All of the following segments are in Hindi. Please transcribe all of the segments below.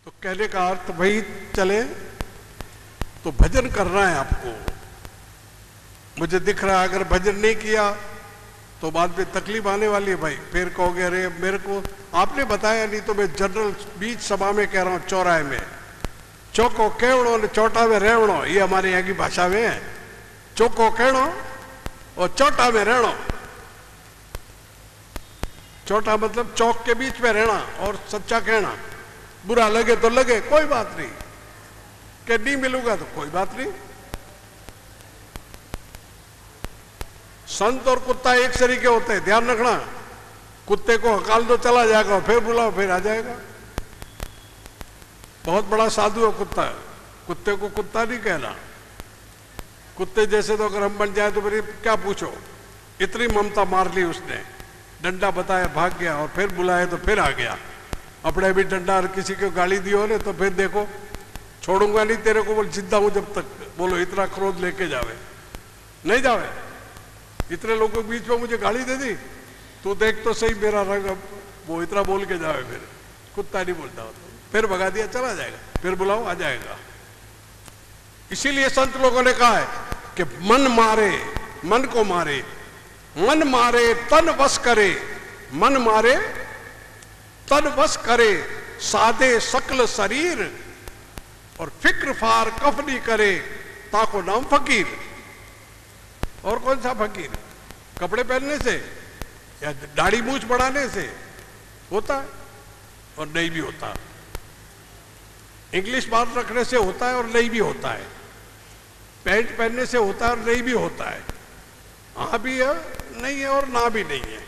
तो कहने का अर्थ भाई चले तो भजन करना है आपको। मुझे दिख रहा है अगर भजन नहीं किया तो बाद में तकलीफ आने वाली है भाई। फिर कहोगे अरे मेरे को आपने बताया नहीं तो मैं जनरल बीच सभा में कह रहा हूं, चौराहे में चौको केवड़ो ने चौटा में रहणो, ये हमारे यहाँ की भाषा में है। चौको कहणो और चौटा में रहणो। चौटा मतलब चौक के बीच में रहना और सच्चा कहना। बुरा लगे तो लगे, कोई बात नहीं, कि नहीं मिलूंगा तो कोई बात नहीं। संत और कुत्ता एक तरीके होते हैं, ध्यान रखना। कुत्ते को हकाल दो चला जाएगा, फिर बुलाओ फिर आ जाएगा। बहुत बड़ा साधु है कुत्ता, कुत्ते को कुत्ता नहीं कहना। कुत्ते जैसे तो अगर हम बन जाए तो मेरी क्या पूछो, इतनी ममता मार ली उसने। डंडा बताया भाग गया और फिर बुलाए तो फिर आ गया। अपने भी डंडा और किसी को गाली दी हो ने तो फिर देखो छोड़ूंगा नहीं तेरे को, बोल जिंदा हूं जब तक। बोलो इतना क्रोध लेके जावे, नहीं जावे। इतने लोगों के बीच में मुझे गाली दे दी, तू देख तो सही मेरा रंग। वो इतना बोल के जावे, फिर कुत्ता नहीं बोलता हो तो फिर भगा दिया चला जाएगा, फिर बुलाओ आ जाएगा। इसीलिए संत लोगों ने कहा है कि मन मारे मन को मारे, मन मारे तन वश करे, मन मारे तन वश करे, साधे सकल शरीर और फिक्र फार कफनी करे, ताको नाम फकीर। और कौन सा फकीर? कपड़े पहनने से या दाढ़ी मूछ बढ़ाने से होता है और नहीं भी होता। इंग्लिश बात रखने से होता है और नहीं भी होता है। पैंट पहनने से होता है और नहीं भी होता है। हाँ भी है, नहीं है और ना भी नहीं है।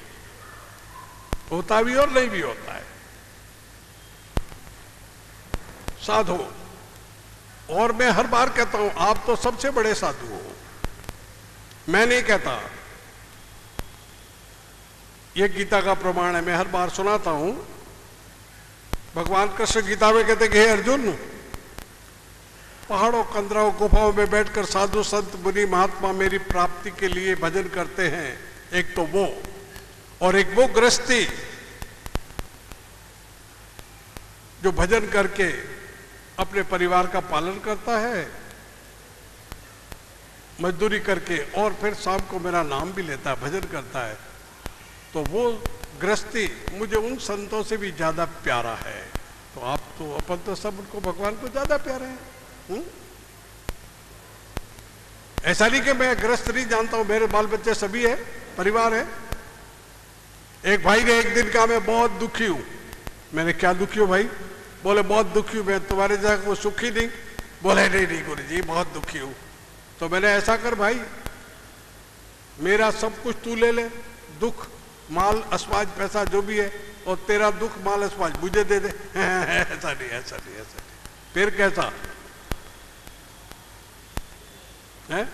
होता भी और नहीं भी होता है। साधु, और मैं हर बार कहता हूं आप तो सबसे बड़े साधु हो, मैं नहीं कहता। यह गीता का प्रमाण है, मैं हर बार सुनाता हूं। भगवान कृष्ण गीता में कहते कि हे अर्जुन, पहाड़ों कंदराओं गुफाओं में बैठकर साधु संत मुनि महात्मा मेरी प्राप्ति के लिए भजन करते हैं। एक तो वो, और एक वो गृहस्थी जो भजन करके अपने परिवार का पालन करता है, मजदूरी करके, और फिर शाम को मेरा नाम भी लेता है, भजन करता है। तो वो गृहस्थी मुझे उन संतों से भी ज्यादा प्यारा है। तो आप तो अपन तो सब उनको भगवान को ज्यादा प्यारे हैं। ऐसा नहीं कि मैं गृहस्थ नहीं जानता हूं, मेरे बाल बच्चे सभी है, परिवार है। एक भाई ने एक दिन कहा मैं बहुत दुखी हूं। मैंने क्या दुखी हो भाई? बोले बहुत दुखी हूं मैं, तुम्हारे जगह वो सुखी नहीं। बोले नहीं नहीं गुरु जी बहुत दुखी हूं। तो मैंने ऐसा कर भाई, मेरा सब कुछ तू ले ले, दुख माल अस्वाज पैसा जो भी है, और तेरा दुख माल अस्वाज मुझे दे दे। ऐसा नहीं ऐसा नहीं ऐसा नहीं। फिर कैसा है?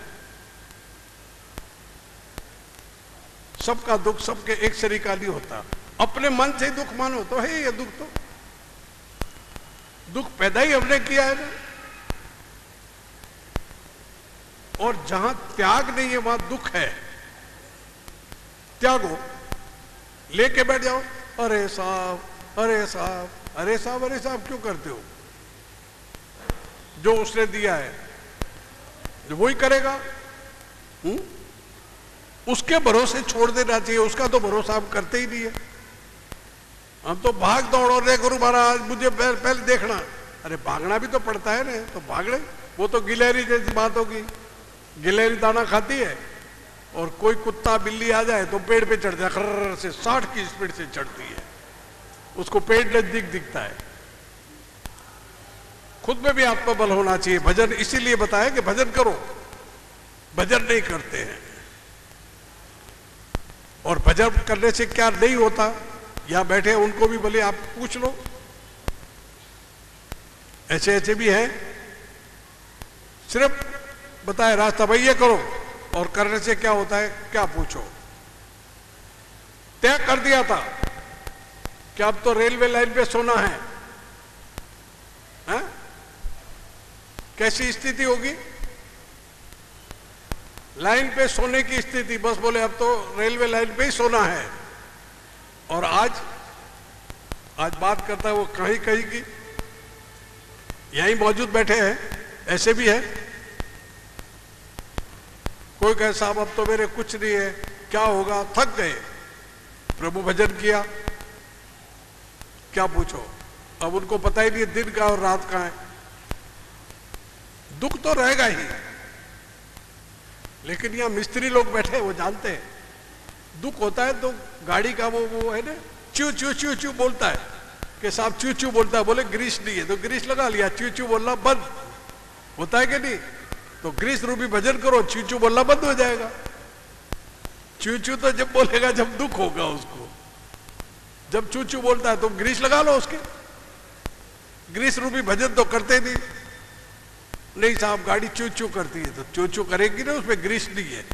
सबका दुख सबके एक तरीका नहीं होता। अपने मन से दुख मानो तो है ये दुख, तो दुख पैदा ही हमने किया है ना। और जहां त्याग नहीं है वहां दुख है। त्यागो, लेके बैठ जाओ, अरे साहब अरे साहब अरे साहब अरे साहब क्यों करते हो? जो उसने दिया है जो वही करेगा। उसके भरोसे छोड़ देना चाहिए, उसका तो भरोसा हम करते ही नहीं है। हम तो भाग दौड़ो रे गुरु महाराज मुझे पहले देखना। अरे भागना भी तो पड़ता है ना, तो भाग ले। वो तो गिलहरी जैसी बात होगी। गिलहरी दाना खाती है और कोई कुत्ता बिल्ली आ जाए तो पेड़ पे चढ़ जाए, खर्र से 60 की स्पीड से चढ़ती है। उसको पेड़ नजदीक दिखता है। खुद में भी आत्मबल होना चाहिए। भजन इसीलिए बताया कि भजन करो, भजन नहीं करते हैं। और भजन करने से क्या नहीं होता, यहां बैठे उनको भी भले आप पूछ लो, ऐसे ऐसे भी हैं। सिर्फ बताए रास्ता भाई ये करो, और करने से क्या होता है क्या पूछो। तय कर दिया था कि अब तो रेलवे लाइन पे सोना है, हैं? कैसी स्थिति होगी? लाइन पे सोने की स्थिति। बस बोले अब तो रेलवे लाइन पे ही सोना है। और आज बात करता है वो कहीं कहीं की, यहीं मौजूद बैठे हैं, ऐसे भी है। कोई कहे साहब अब तो मेरे कुछ नहीं है, क्या होगा, थक गए, प्रभु भजन किया, क्या पूछो। अब उनको पता ही नहीं दिन का और रात का है। दुख तो रहेगा ही, लेकिन यहां मिस्त्री लोग बैठे वो जानते हैं दुख होता है तो गाड़ी का वो है ना, चू चू चू चू बोलता है कि साहब चू चू बोलता है, बोले ग्रीस नहीं है तो ग्रीस लगा लिया, चू चू बोलना बंद होता है कि नहीं। तो ग्रीस रूपी भजन करो, चू चू बोलना बंद हो जाएगा। चू चू तो जब बोलेगा जब दुख होगा उसको, जब चू चू बोलता है तो ग्रीस लगा लो उसके। ग्रीस रूपी भजन तो करते नहीं, नहीं साहब गाड़ी चू चू करती है तो चू चू करेगी ना, उसमें ग्रीस नहीं है।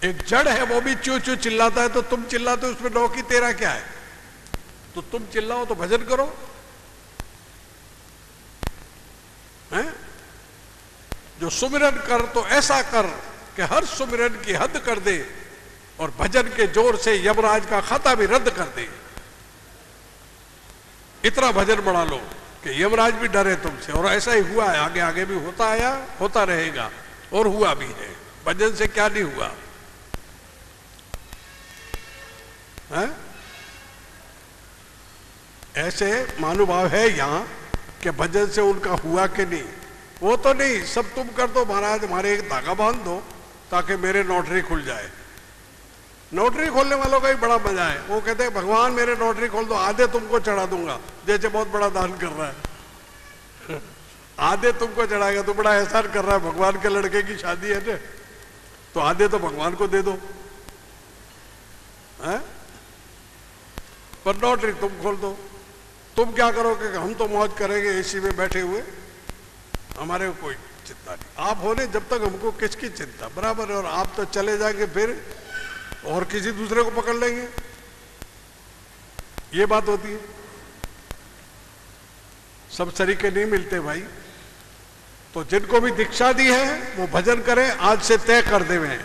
एक जड़ है वो भी चू चू चिल्लाता है तो तुम चिल्लाते हो, उसमें नौकी तेरा क्या है। तो तुम चिल्लाओ तो भजन करो, हैं? जो सुमिरन कर तो ऐसा कर कि हर सुमिरन की हद कर दे और भजन के जोर से यमराज का खाता भी रद्द कर दे। इतना भजन बढ़ा लो कि यमराज भी डरे तुमसे। और ऐसा ही हुआ है, आगे आगे भी होता आया, होता रहेगा और हुआ भी है। भजन से क्या नहीं हुआ है? ऐसे महानुभाव है यहां कि भजन से उनका हुआ कि नहीं, वो तो नहीं। सब तुम कर दो महाराज, हमारे एक धागा बांध दो ताकि मेरे नोटरी खुल जाए। नोटरी खोलने वालों का ही बड़ा मजा है। वो कहते हैं भगवान मेरे नोटरी खोल दो, आधे तुमको चढ़ा दूंगा, जैसे बहुत बड़ा दान कर रहा है। आधे तुमको चढ़ाएगा, तो बड़ा एहसान कर रहा है, भगवान के लड़के की शादी है ना, तो आधे तो भगवान को दे दो, है? पर नोटरी तुम खोल दो। तुम क्या करोगे? हम तो मौज करेंगे एसी में बैठे हुए, हमारे को कोई चिंता नहीं। आप होने जब तक हमको किसकी चिंता, बराबर है। और आप तो चले जाएंगे फिर और किसी दूसरे को पकड़ लेंगे, ये बात होती है। सब सरीके नहीं मिलते भाई। तो जिनको भी दीक्षा दी है वो भजन करें, आज से तय कर देवे।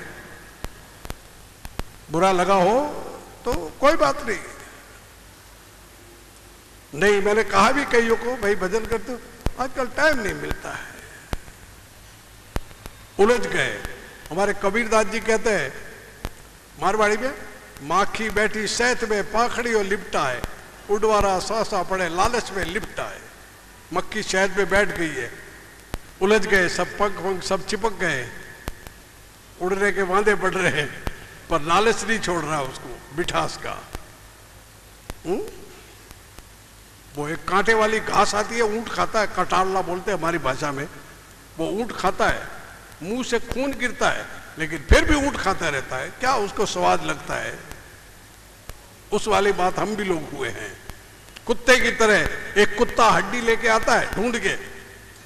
बुरा लगा हो तो कोई बात नहीं। नहीं, मैंने कहा भी कईयों को भाई भजन करते हो, आजकल टाइम नहीं मिलता है, उलझ गए। हमारे कबीरदास जी कहते हैं मारवाड़ी में, माखी बैठी सैत में पाखड़ी और लिपटा है, उडवारा सासा पड़े लालच में लिपटा है। मक्खी शहद में बैठ गई है, उलझ गए, सब पंख पंख सब चिपक गए, उड़ने के वादे पड़ रहे हैं, पर लालच नहीं छोड़ रहा उसको मिठास का। वो एक कांटे वाली घास आती है, ऊंट खाता है, कटारला बोलते हैं हमारी भाषा में। वो ऊंट खाता है, मुंह से खून गिरता है, लेकिन फिर भी ऊंट खाता रहता है, क्या उसको स्वाद लगता है। उस वाली बात हम भी लोग हुए हैं। कुत्ते की तरह एक कुत्ता हड्डी लेके आता है ढूंढ के,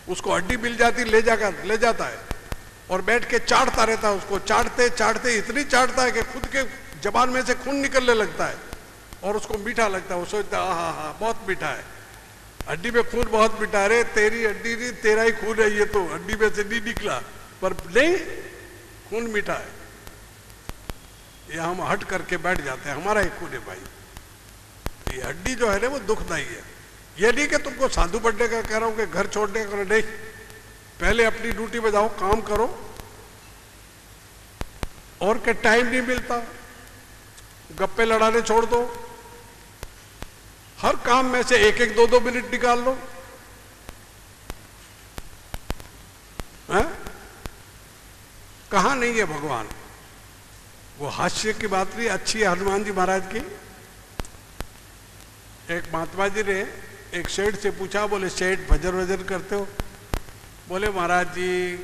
उसको हड्डी मिल जाती ले जाता है और बैठ के चाटता रहता है। उसको चाटते चाटते इतनी चाटता है कि खुद के जबान में से खून निकलने लगता है और उसको मीठा लगता है। वो सोचता है हाँ बहुत मीठा है, हड्डी में खून बहुत मीठा है। अरे तेरी हड्डी नहीं, तेरा ही खून है, ये तो हड्डी में से नहीं निकला, पर नहीं खून मीठा है। ये हम हट करके बैठ जाते हैं, हमारा ही खून है भाई। ये हड्डी जो है ना वो दुखदाई है। ये नहीं कि तुमको साधु बनने का कह रहा हूं कि घर छोड़ने का, नहीं। पहले अपनी ड्यूटी में जाओ, काम करो। और के टाइम नहीं मिलता, गप्पे लड़ाने छोड़ दो। हर काम में से एक एक दो दो मिनट निकाल लो, है? कहां नहीं है भगवान। वो हास्य की बात नहीं अच्छी है हनुमान जी महाराज की। एक महात्मा जी ने एक सेठ से पूछा, बोले सेठ भजन वजन करते हो? बोले महाराज जी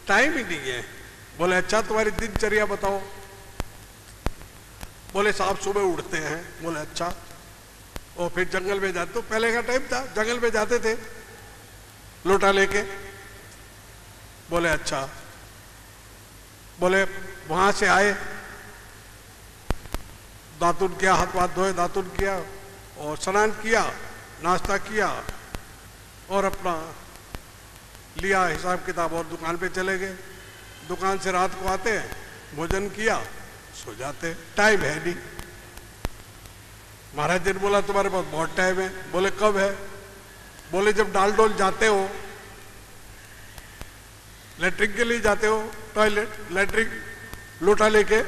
टाइम ही नहीं है। बोले अच्छा तुम्हारी दिनचर्या बताओ। बोले साहब सुबह उठते हैं। बोले अच्छा, और फिर जंगल में जाते। तो पहले का टाइम था, जंगल में जाते थे लोटा लेके। बोले अच्छा। बोले वहां से आए, दातुन किया, हाथ पाथ धोए, दातुन किया और स्नान किया, नाश्ता किया और अपना लिया हिसाब किताब और दुकान पे चले गए। दुकान से रात को आते हैं, भोजन किया, सो जाते। टाइम है नहीं। महाराज जी ने बोला तुम्हारे पास बहुत टाइम है। बोले कब है? बोले जब डाल डोल जाते हो, लैट्रिन के लिए जाते हो, टॉयलेट लैट्रिन लोटा लेके,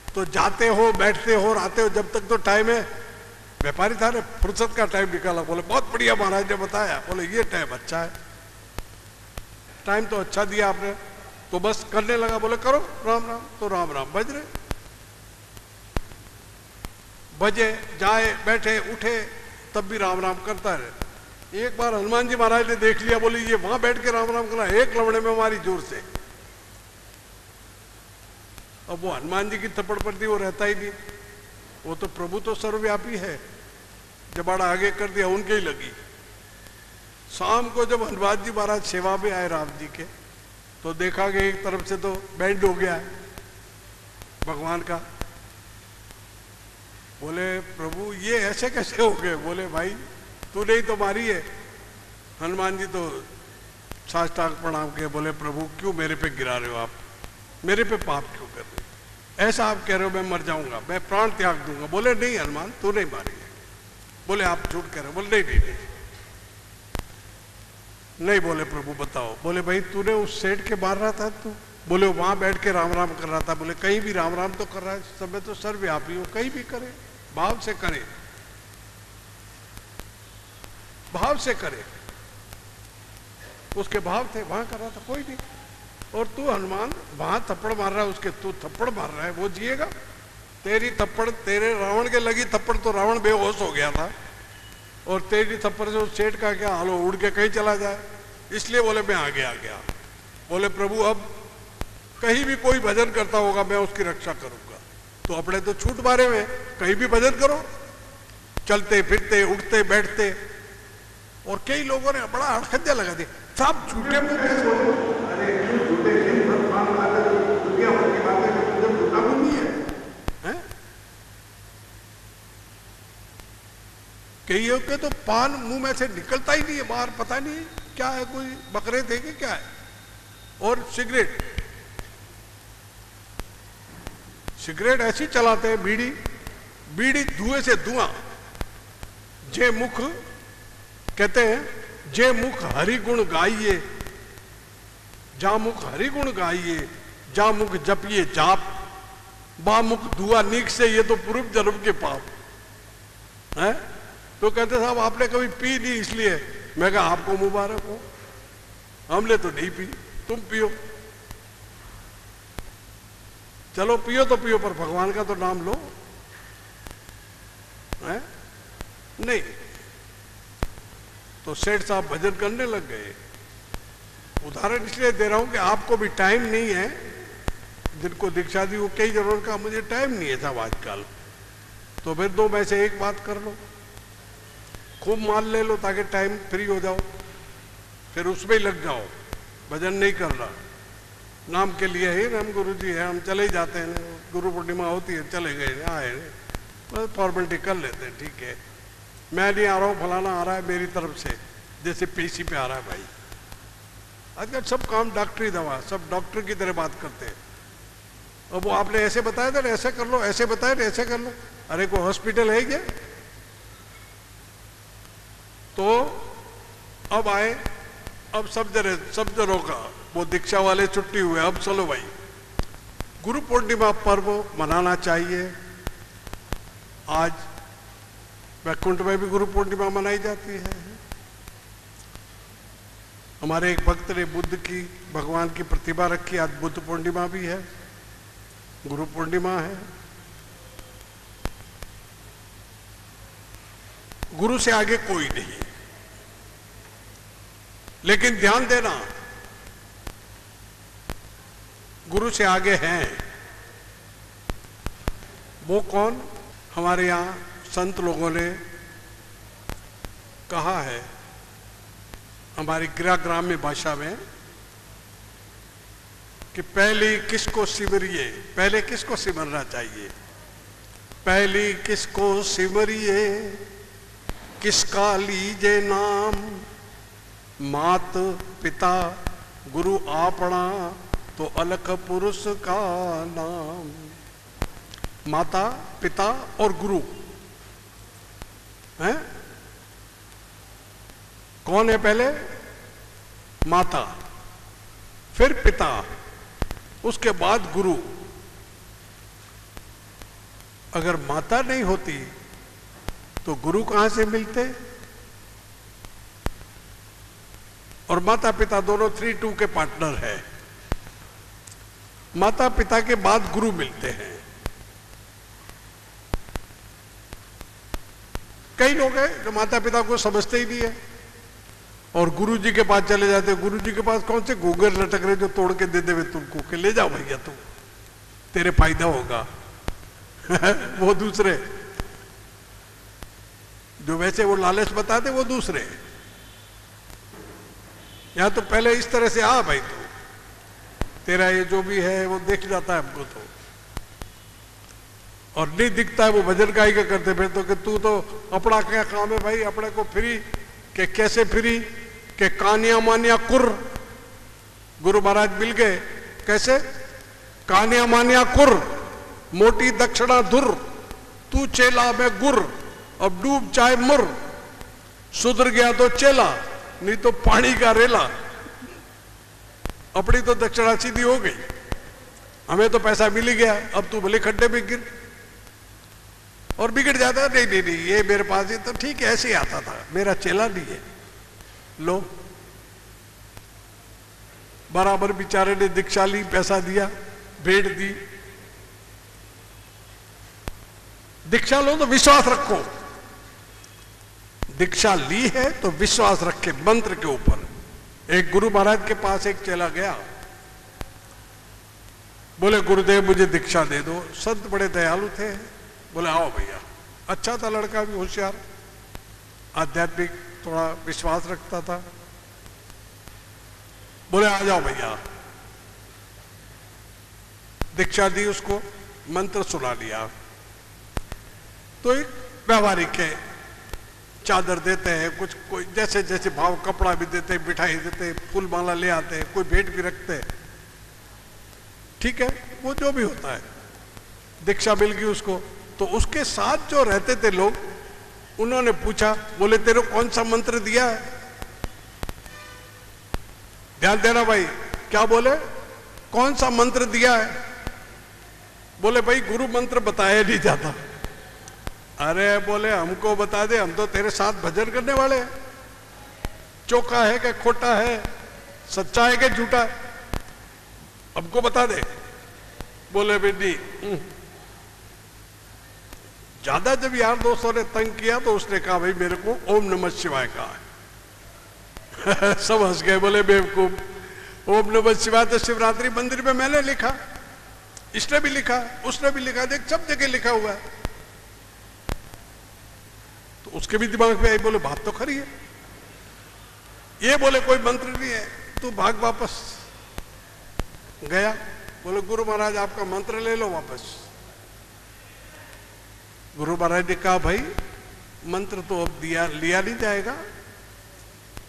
तो जाते हो, बैठते हो और आते हो, जब तक तो टाइम है। व्यापारी था ने फुर्सत का टाइम निकाला, बोले बहुत बढ़िया महाराज ने बताया, बोले ये टाइम अच्छा है, टाइम तो अच्छा दिया आपने, तो बस करने लगा। बोले करो राम राम, तो राम राम बज रहे, बजे, जाए, बैठे, उठे, तब भी राम राम करता रहे। एक बार हनुमान जी महाराज ने देख लिया, बोले ये वहां बैठ के राम राम करना, एक लवड़े में हमारी जोर से। अब वो हनुमान जी की थप्पड़ पड़ती, वो रहता ही नहीं, वो तो प्रभु तो सर्वव्यापी है, जबाड़ा आगे कर दिया, उनके ही लगी। शाम को जब हनुमान जी महाराज सेवा में आए राम जी के, तो देखा कि एक तरफ से तो बैंड हो गया है भगवान का। बोले प्रभु ये ऐसे कैसे हो गए? बोले भाई तूने ही तो मारी है। हनुमान जी तो साष्टांग प्रणाम किए, बोले प्रभु क्यों मेरे पे गिरा रहे हो आप, मेरे पे पाप क्यों कर रहे हो? ऐसा आप कह रहे हो मैं मर जाऊंगा, मैं प्राण त्याग दूंगा। बोले नहीं हनुमान तू नहीं मारी है। बोले आप झूठ कह रहे हो। बोले नहीं नहीं नहीं। बोले प्रभु बताओ। बोले भाई तूने उस सेठ के मार रहा था तू? बोले वहां बैठ के राम राम कर रहा था। बोले कहीं भी राम राम तो कर रहा है, सब में तो सर्वव्यापी हो, कहीं भी करे, भाव से करे, भाव से करे, उसके भाव थे, वहां कर रहा था, कोई नहीं। और तू हनुमान वहां थप्पड़ मार रहा है उसके, तू थप्पड़ मार रहा है, वो जिएगा? तेरी थप्पड़, तेरे रावण के लगी थप्पड़ तो रावण बेहोश हो गया था, और तेरी थप्पड़ से उस सेठ का क्या हाल हो, उड़ के कहीं चला जाए। इसलिए बोले मैं आगे आ गया। बोले प्रभु अब कहीं भी कोई भजन करता होगा मैं उसकी रक्षा करूंगा। तो अपने तो छूट मारे में, कहीं भी भजन करो, चलते फिरते उठते बैठते। और कई लोगों ने बड़ा अड़खंजा लगा दिया, सब झूठे मुंह पे बोले, अरे क्यों झूठे दुनिया भर की बातें जब झूठा मुंह नहीं है? कई के तो पान मुंह में से निकलता ही नहीं है बाहर, पता नहीं क्या है, कोई बकरे थे कि क्या है। और सिगरेट, सिगरेट ऐसी चलाते हैं, बीड़ी, बीड़ी धुएं से धुआं। जे मुख कहते हैं, जे मुख हरि गुण गाइए, जा मुख हरि गुण गाइए, जा मुख जपिए जाप, बा मुख धुआं नीक से, ये तो पूर्व जन्म के पाप है। तो कहते साहब आपने कभी पी नहीं इसलिए। मैं कहा आपको मुबारक हो, हमने तो नहीं पी, तुम पियो, चलो पियो तो पियो, पर भगवान का तो नाम लो है? नहीं। तो सेठ साहब भजन करने लग गए। उदाहरण इसलिए दे रहा हूं कि आपको भी टाइम नहीं है, जिनको दीक्षा दी वो कई जरूरत का, मुझे टाइम नहीं है साहब आजकल, तो फिर दो में से एक बात कर लो, खूब माल ले लो ताकि टाइम फ्री हो जाओ, फिर उसमें ही लग जाओ। भजन नहीं कर रहा, नाम के लिए ही हम गुरु जी हैं, हम चले ही जाते हैं, गुरु पूर्णिमा होती है चले गए, आए, बस फॉर्मेलिटी कर लेते हैं, ठीक है, मैं नहीं आ रहा हूँ, फलाना आ रहा है मेरी तरफ से, जैसे पीसी पे आ रहा है भाई। आजकल सब काम डॉक्टरी दवा, सब डॉक्टर की तरह बात करते हैं। अब वो आपने ऐसे बताया था ऐसे कर लो, ऐसे बताया था ऐसे कर लो, अरे कोई हॉस्पिटल है क्या? तो अब आए, अब सब जनों का वो दीक्षा वाले छुट्टी हुए, अब चलो भाई गुरु पूर्णिमा पर्व मनाना चाहिए। आज वैकुंठ में भी गुरु पूर्णिमा मनाई जाती है। हमारे एक भक्त ने बुद्ध की, भगवान की प्रतिभा रखी, आज बुद्ध पूर्णिमा भी है, गुरु पूर्णिमा है। गुरु से आगे कोई नहीं, लेकिन ध्यान देना गुरु से आगे हैं वो कौन? हमारे यहाँ संत लोगों ने कहा है, हमारी ग्राम्य भाषा में, कि पहले किसको सिमरिए, पहले किसको सिमरना चाहिए? पहली किसको सिमरिए, किसका लीजे नाम, मात पिता गुरु आपना, तो अलख पुरुष का नाम। माता पिता और गुरु हैं, कौन है पहले? माता, फिर पिता, उसके बाद गुरु। अगर माता नहीं होती तो गुरु कहां से मिलते? और माता पिता दोनों 3-2 के पार्टनर है। माता पिता के बाद गुरु मिलते हैं। कई लोग हैं जो माता पिता को समझते ही नहीं है और गुरु जी के पास चले जाते हैं। गुरु जी के पास कौन से घूंघर लटक रहे जो तोड़ के दे देवे तुमको कि ले जाओ भैया तुम, तेरे फायदा होगा। वो दूसरे, जो वैसे वो लालच बताते वो दूसरे। यहां तो पहले इस तरह से आ भाई, तो तेरा ये जो भी है वो देख जाता है हमको तो, और नहीं दिखता है वो भजन गाई का करते फिर तो कि तू तो अपना क्या काम है भाई, अपने को फ्री के कैसे फ्री के कानिया मानिया कुर। गुरु महाराज मिल गए कैसे? कानिया मानिया कुर, मोटी दक्षिणा धुर, तू चेला में गुर, अब डूब चाहे मुर, सुधर गया तो चेला नहीं तो पानी का रेला। अपनी तो दक्षिणा सीधी हो गई, हमें तो पैसा मिल ही गया, अब तू भले खड्डे में गिर। और बिगड़ जाता है, नहीं नहीं नहीं ये मेरे पास ही तो ठीक है, ऐसे ही आता था, मेरा चेला नहीं है। लो बराबर बेचारे ने दीक्षा ली, पैसा दिया, भेंट दी। दीक्षा लो तो विश्वास रखो, दीक्षा ली है तो विश्वास रखे मंत्र के ऊपर। एक गुरु महाराज के पास एक चेला गया, बोले गुरुदेव मुझे दीक्षा दे दो। संत बड़े दयालु थे, बोले आओ भैया। अच्छा था लड़का भी, होशियार, आध्यात्मिक थोड़ा विश्वास रखता था। बोले आ जाओ भैया। दीक्षा दी उसको, मंत्र सुना लिया। तो एक व्यवहारिक है, चादर देते हैं, कुछ कोई जैसे जैसे भाव, कपड़ा भी देते हैं, मिठाई देते हैं, फूल माला ले आते हैं, कोई भेंट भी रखते हैं, ठीक है, वो जो भी होता है। दीक्षा मिल गई उसको। तो उसके साथ जो रहते थे लोग, उन्होंने पूछा, बोले तेरे को कौन सा मंत्र दिया है? ध्यान देना भाई, क्या बोले? कौन सा मंत्र दिया है? बोले भाई गुरु मंत्र बताया नहीं जाता। अरे बोले हमको बता दे, हम तो तेरे साथ भजन करने वाले हैं। चौका है कि खोटा है, सच्चा है कि झूठा है, हमको बता दे। बोले बेटी ज्यादा जब यार दोस्तों ने तंग किया तो उसने कहा भाई मेरे को ओम नमः शिवाय का है। सब हंस गए, बोले बेवकूफ, ओम नमः शिवाय तो शिवरात्रि मंदिर में मैंने लिखा, इसने भी लिखा, उसने भी लिखा, देख सब जगह लिखा हुआ है। तो उसके भी दिमाग में आई, बोले बात तो खरी है। ये बोले कोई मंत्र नहीं है, तू भाग वापस। गया, बोले गुरु महाराज आपका मंत्र ले लो वापस। गुरु महाराज ने कहा भाई मंत्र तो अब लिया नहीं जाएगा,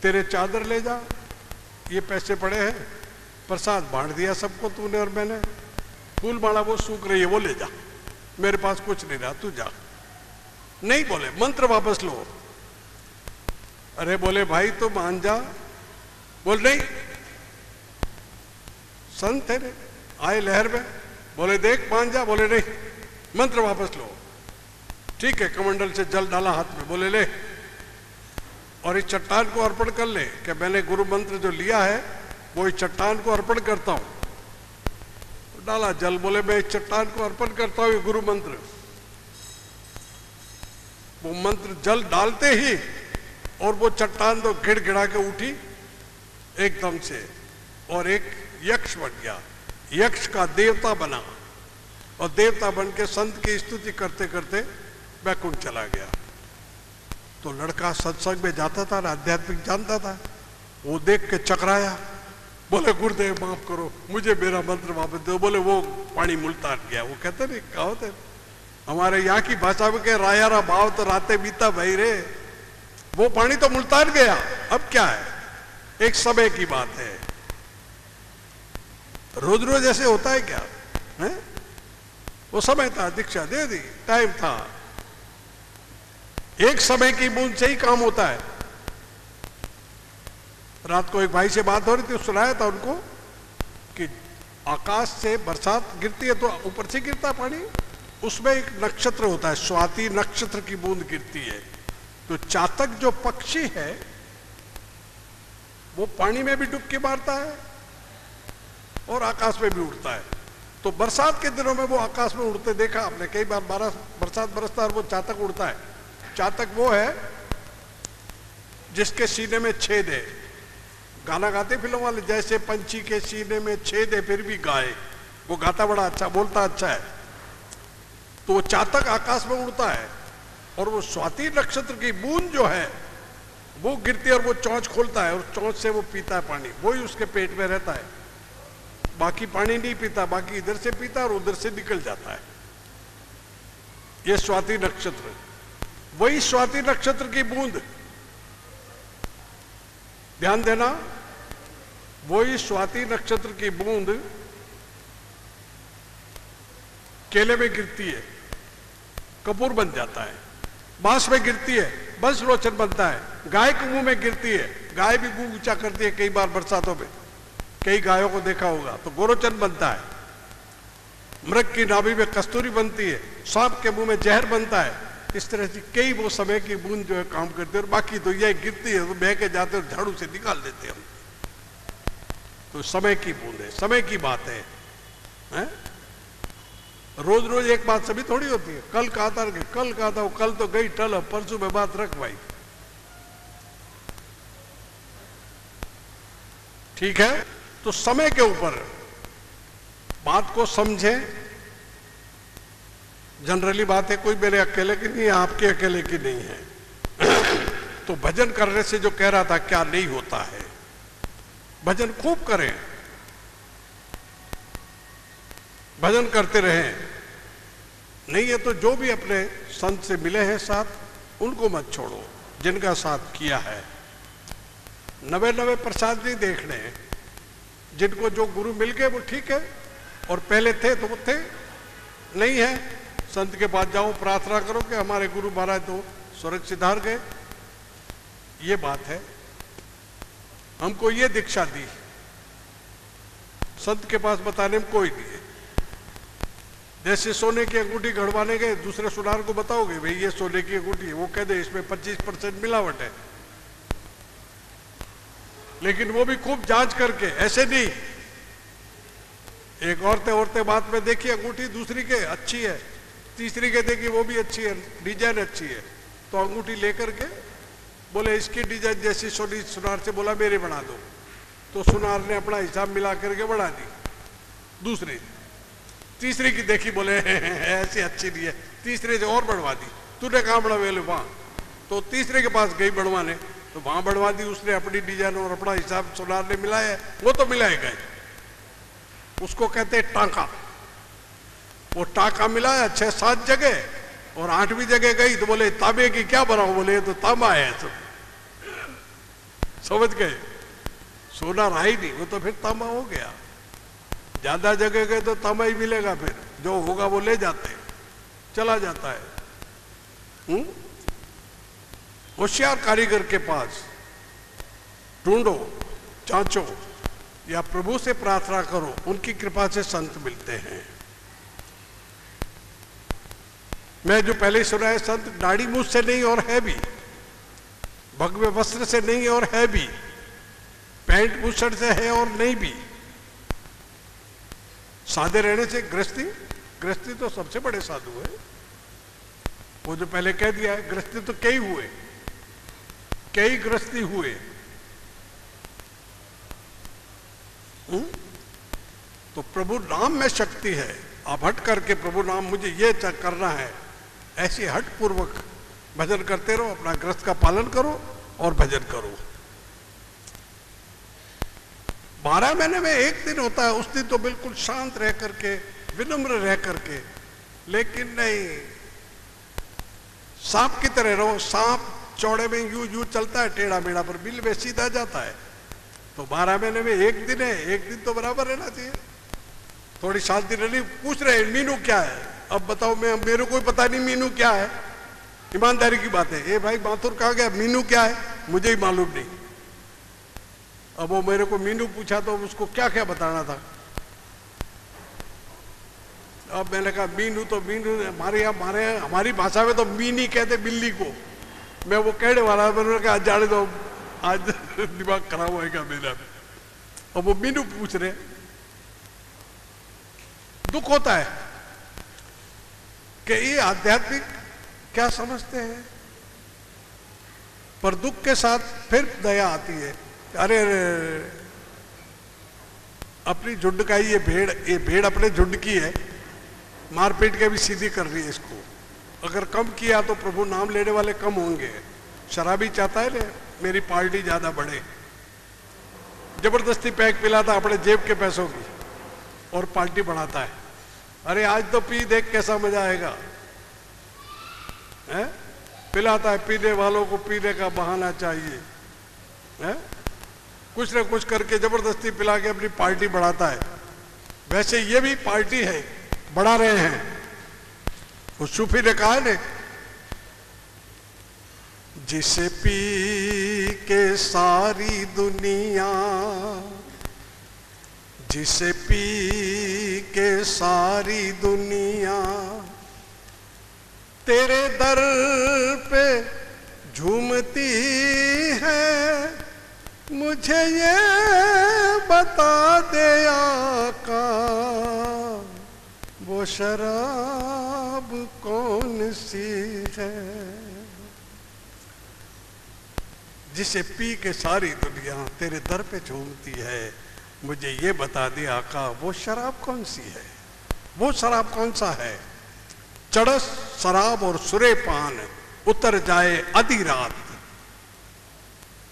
तेरे चादर ले जा, ये पैसे पड़े हैं, प्रसाद बांट दिया सबको तूने और मैंने, फूल माला वो सूख रही है वो ले जा, मेरे पास कुछ नहीं रहा, तू जा। नहीं बोले मंत्र वापस लो। अरे बोले भाई तो मान जा। बोल नहीं, संत है आए लहर में, बोले देख मान जा। बोले नहीं, मंत्र वापस लो। ठीक है, कमंडल से जल डाला हाथ में, बोले ले और इस चट्टान को अर्पण कर ले कि मैंने गुरु मंत्र जो लिया है वो इस चट्टान को अर्पण करता हूं। तो डाला जल, बोले मैं इस चट्टान को अर्पण करता हूं ये गुरु मंत्र। वो मंत्र जल डालते ही और वो चट्टान तो गिड़गिड़ा के उठी एकदम से, और एक यक्ष बन गया, यक्ष का देवता बना, और देवता बन के संत की स्तुति करते करते बैकुंठ चला गया। तो लड़का सत्संग में जाता था, आध्यात्मिक जानता था, वो देख के चकराया, बोले गुरुदेव माफ करो, मुझे मेरा मंत्र वापस दो। बोले वो पानी मुल्तान गया। वो कहते नहीं कहावत है हमारे यहाँ की भाषा में, के रायारा भाव तो राते बीता भाई रे, वो पानी तो मुल्तान गया, अब क्या है, एक समय की बात है। रोज रोज ऐसे होता है क्या है? वो समय था, दीक्षा दे दी, टाइम था, एक समय की बूंद से ही काम होता है। रात को एक भाई से बात हो रही थी, सुनाया था उनको कि आकाश से बरसात गिरती है तो ऊपर से गिरता है पानी, उसमें एक नक्षत्र होता है, स्वाति नक्षत्र की बूंद गिरती है। तो चातक जो पक्षी है वो पानी में भी डुबकी मारता है और आकाश में भी उड़ता है। तो बरसात के दिनों में वो आकाश में उड़ते देखा आपने कई बार, बरसात बरसता है और वो चातक उड़ता है। चातक वो है जिसके सीने में छेद है, गाना गाते फिल्म वाले, जैसे पंछी के सीने में छेद है फिर भी गाए, वो गाता बड़ा अच्छा, बोलता अच्छा है। तो वो चातक आकाश में उड़ता है और वो स्वाति नक्षत्र की बूंद जो है वो गिरती है और वो चोंच खोलता है और चोंच से वो पीता है पानी, वही उसके पेट में रहता है, बाकी पानी नहीं पीता, बाकी इधर से पीता और उधर से निकल जाता है। ये स्वाति नक्षत्र, वही स्वाति नक्षत्र की बूंद, ध्यान देना, वही स्वाति नक्षत्र की बूंद केले में गिरती है, कपूर बन जाता है, बांस में गिरती है, बंस लोचन बनता है, गाय के मुंह में गिरती है, गाय भी मुंह ऊंचा करती है, कई बार बरसातों में कई गायों को देखा होगा, तो गोरोचन बनता है, मृग की नाभि में कस्तूरी बनती है, सांप के मुंह में जहर बनता है। इस तरह से कई वो समय की बूंद जो है काम करती है और बाकी तो यह गिरती है तो बह के जाते और झाड़ू से निकाल देते हम। तो समय की बूंद है, समय की बात है? रोज रोज एक बात सभी थोड़ी होती है, कल कहा था कल कहा था, कल तो गई टल, परसों में बात रख भाई, ठीक है? तो समय के ऊपर बात को समझें। जनरली बात है, कोई मेरे अकेले की नहीं है, आपके अकेले की नहीं है। तो भजन करने से जो कह रहा था क्या नहीं होता है, भजन खूब करें, भजन करते रहें। नहीं है तो जो भी अपने संत से मिले हैं साथ, उनको मत छोड़ो जिनका साथ किया है। नवे नवे प्रसाद नहीं देखने, जिनको जो गुरु मिल गए वो ठीक है, और पहले थे तो वो थे, नहीं है संत के पास जाओ, प्रार्थना करो कि हमारे गुरु महाराज तो स्वर्ग सिधार गए, ये बात है। हमको ये दीक्षा दी, संत के पास बताने में कोई नहीं है। जैसे सोने की अंगूठी गढ़वाने गए, दूसरे सुनार को बताओगे भाई ये सोने की अंगूठी है, वो कह दे इसमें 25% मिलावट है, लेकिन वो भी खूब जांच करके, ऐसे नहीं। एक औरतें बात में देखी अंगूठी दूसरी के अच्छी है, तीसरी के देखी वो भी अच्छी है, डिजाइन अच्छी है, तो अंगूठी लेकर के बोले इसकी डिजाइन जैसी सोनी, सुनार से बोला मेरे बना दो, तो सुनार ने अपना हिसाब मिला करके बढ़ा दी। दूसरी तीसरी की देखी, बोले ऐसी अच्छी नहीं है, तीसरे से और बढ़वा दी, तूने कहाँ बढ़वा लो वहां, तो तीसरे के पास गई बढ़वाने, तो वहां बढ़वा दी उसने अपनी डिजाइन और अपना हिसाब सुनार ने मिलाया, वो तो मिलाएगा, उसको कहते हैं टांका। वो टांका मिलाया 6-7 जगह, और 8वीं जगह गई तो बोले तांबे की क्या बनाओ, बोले तो तांबा है सब, समझ गए? सोना रहा ही नहीं, वो तो फिर तांबा हो गया। ज्यादा जगह गए तो तांबा ही मिलेगा, फिर जो होगा वो ले जाते, चला जाता है। होशियार कारीगर के पास ढूंढो, जांचो, या प्रभु से प्रार्थना करो, उनकी कृपा से संत मिलते हैं। मैं जो पहले सुना है, संत दाढ़ी मूछ से नहीं और है भी, भगवे वस्त्र से नहीं और है भी, पैंट भूषण से है और नहीं भी, सादे रहने से। गृहस्थी तो सबसे बड़े साधु है, वो जो पहले कह दिया है, गृहस्थी तो कई हुए, कई गृहस्थी हुए। तो प्रभु नाम में शक्ति है। आप हट करके प्रभु नाम मुझे ये करना है, ऐसे हट पूर्वक भजन करते रहो, अपना गृहस्थ का पालन करो और भजन करो। 12 महीने में एक दिन होता है, उस दिन तो बिल्कुल शांत रह करके, विनम्र रह करके, लेकिन नहीं, सांप की तरह रहो। सांप चौड़े में यूं चलता है, टेढ़ा मेढ़ा, पर बिल में सीधा जाता है। तो 12 महीने में एक दिन है, एक दिन तो बराबर रहना चाहिए, थोड़ी शांति रहनी। पूछ रहे मीनू क्या है, अब बताओ, मेरे को पता नहीं मीनू क्या है, ईमानदारी की बात है। ए भाई माथुर कहाँ गया, मीनू क्या है, मुझे ही मालूम नहीं। अब वो मेरे को मीनू पूछा तो उसको क्या क्या बताना था। अब मैंने कहा मीनू तो मीनू, हमारी भाषा में तो मीनी कहते बिल्ली को। मैं वो कहने वाला, मैंने कहा जाने दो, आज दिमाग खराब होएगा मेरा। अब वो मीनू पूछ रहे। दुख होता है कि ये आध्यात्मिक क्या समझते हैं, पर दुख के साथ फिर दया आती है। अरे अपनी झुंड का ही ये भेड़ अपने झुंड की है, मारपीट के भी सीधी कर रही है इसको। अगर कम किया तो प्रभु नाम लेने वाले कम होंगे। शराबी चाहता है ना मेरी पार्टी ज्यादा बढ़े, जबरदस्ती पैक पिलाता अपने जेब के पैसों की और पार्टी बढ़ाता है। अरे आज तो पी, देख कैसा मजा आएगा, है? पिलाता है, पीने वालों को पीने का बहाना चाहिए, है? कुछ न कुछ करके जबरदस्ती पिला के अपनी पार्टी बढ़ाता है। वैसे ये भी पार्टी है, बढ़ा रहे हैं। उस सूफी ने कहा है ने, जिसे पी के सारी दुनिया, जिसे पी के सारी दुनिया तेरे दर पे झूमती है, मुझे ये बता दे आका वो शराब कौन सी है। जिसे पी के सारी दुनिया तेरे दर पे झूमती है, मुझे ये बता दे आका वो शराब कौन सी है। वो शराब कौन सा है? चढ़स शराब और सुरे पान उतर जाए आधी रात।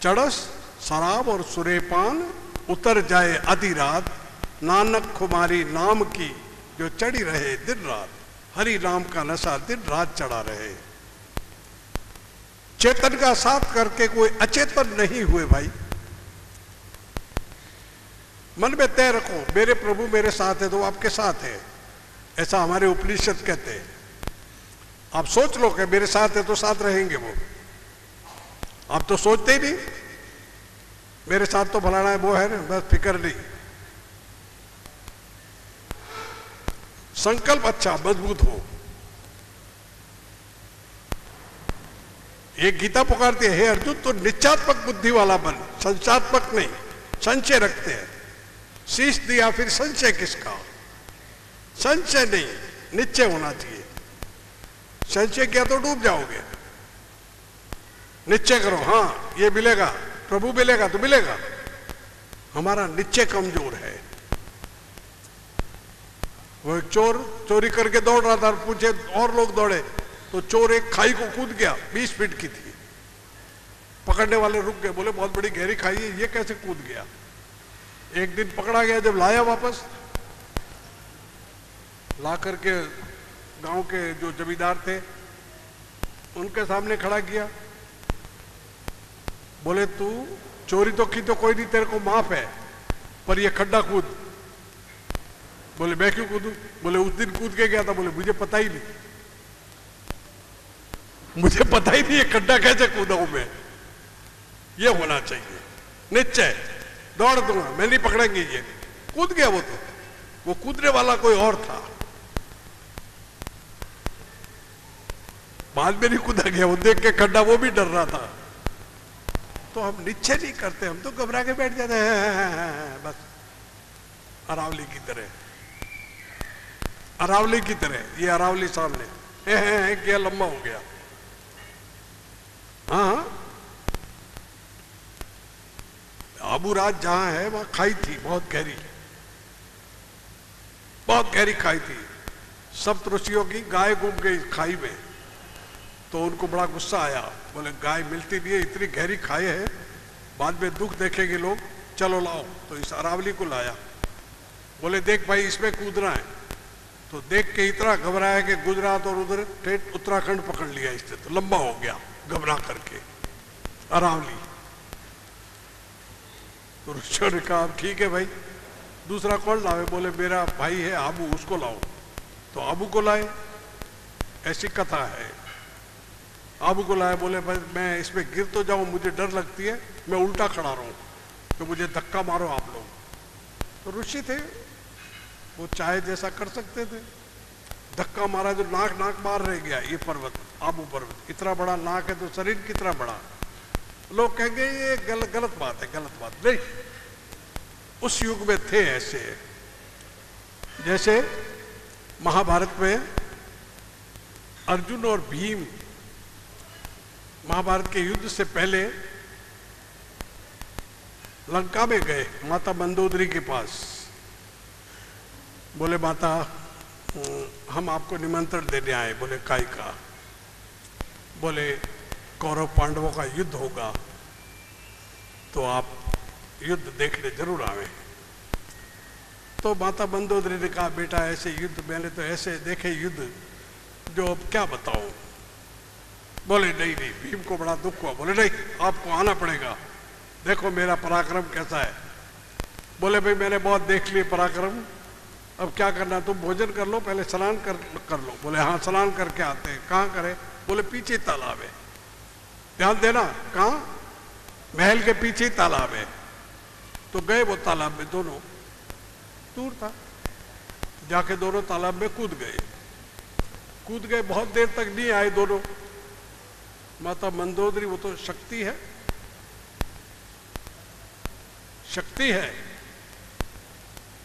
चढ़स शराब और सुरे पान उतर जाए आधी रात, नानक खुमारी नाम की जो चढ़ी रहे दिन रात। हरि नाम का नशा दिन रात चढ़ा रहे। चेतन का साथ करके कोई अचेतन नहीं हुए भाई। मन में तय रखो, मेरे प्रभु मेरे साथ है तो आपके साथ है, ऐसा हमारे उपनिषद कहते हैं। आप सोच लो कि मेरे साथ है तो साथ रहेंगे वो। आप तो सोचते ही नहीं, मेरे साथ तो फलाना है वो है ना, बस फिक्र नहीं। संकल्प अच्छा मजबूत हो। ये गीता पुकारती है, हे अर्जुन तो निश्चयात्मक बुद्धि वाला बन, संशयात्मक नहीं। संशय रखते हैं, शीश दिया फिर संशय किसका? संशय नहीं, निश्चय होना चाहिए। संशय किया तो डूब जाओगे। निश्चय करो, हाँ ये मिलेगा, प्रभु मिलेगा तो मिलेगा। हमारा निश्चय कमजोर है। वो एक चोर चोरी करके दौड़ रहा था, पूछे और लोग दौड़े तो चोर एक खाई को कूद गया, 20 फीट की थी। पकड़ने वाले रुक गए, बोले बहुत बड़ी गहरी खाई है, ये कैसे कूद गया? एक दिन पकड़ा गया, जब लाया वापस, ला करके गांव के जो जमींदार थे उनके सामने खड़ा किया। बोले तू चोरी तो की तो कोई नहीं, तेरे को माफ है, पर ये खड्डा कूद। बोले मैं क्यों कूदूं? बोले उस दिन कूद के गया था। बोले मुझे पता ही नहीं, मुझे पता ही नहीं ये खड्डा कैसे कूदा हूं मैं। ये होना चाहिए निश्चय, दौड़ दूंगा मैं, नहीं पकड़ेंगे। ये कूद गया, तो वो कूदने वाला कोई और था, बाद में नहीं कूदा गया। वो देख के खड्डा वो भी डर रहा था। तो हम निश्चय नहीं करते, हम तो घबरा के बैठ जाते हैं बस, अरावली की तरह। अरावली की तरह, ये अरावली सामने है क्या लंबा हो गया। हाँ, आबूराज जहां है वहां खाई थी, बहुत गहरी, बहुत गहरी खाई थी। सप्त ऋषियों की गाय घूम गई खाई में, तो उनको बड़ा गुस्सा आया। बोले गाय मिलती नहीं है, इतनी गहरी खाई है, बाद में दुख देखेंगे लोग, चलो लाओ। तो इस अरावली को लाया। बोले देख भाई इसमें कूदना है। तो देख के इतना घबराया कि गुजरात और उधर ठेठ उत्तराखंड पकड़ लिया इसने, तो लंबा हो गया घबरा करके अरावली। तो ऋषियों ने कहा ठीक है भाई, दूसरा कौन लावे? बोले मेरा भाई है आबू, उसको लाओ। तो आबू को लाए, ऐसी कथा है। आबू को लाए, बोले भाई मैं इसमें गिर तो जाऊं, मुझे डर लगती है, मैं उल्टा खड़ा रहूं। तो मुझे धक्का मारो आप लोग। तो ऋषि थे, वो चाहे जैसा कर सकते थे। धक्का मारा जो नाक बाहर रह गया। ये पर्वत, आबू पर्वत, इतना बड़ा नाक है तो शरीर कितना बड़ा। लोग कहेंगे ये गलत बात है, गलत बात नहीं। उस युग में थे ऐसे। जैसे महाभारत में अर्जुन और भीम महाभारत के युद्ध से पहले लंका में गए माता मंदोदरी के पास। बोले माता हम आपको निमंत्रण देने आए। बोले काय का? बोले कौरव पांडवों का युद्ध होगा तो आप युद्ध देखने जरूर आवे। तो माता मंदोदरी ने कहा बेटा ऐसे युद्ध मैंने तो ऐसे देखे युद्ध जो अब क्या बताऊं। बोले नहीं नहीं, भीम को बड़ा दुख हुआ। बोले नहीं, आपको आना पड़ेगा, देखो मेरा पराक्रम कैसा है। बोले भाई मैंने बहुत देख लिए पराक्रम, अब क्या करना, तुम भोजन कर लो, पहले स्नान कर लो। बोले हाँ स्नान करके आते हैं। कहाँ करें? बोले पीछे तालाब है। ध्यान देना, कहाँ? महल के पीछे ही तालाब है। तो गए वो तालाब में, दोनों दूर था, जाके दोनों तालाब में कूद गए। बहुत देर तक नहीं आए दोनों। माता मंदोदरी, वो तो शक्ति है, शक्ति है।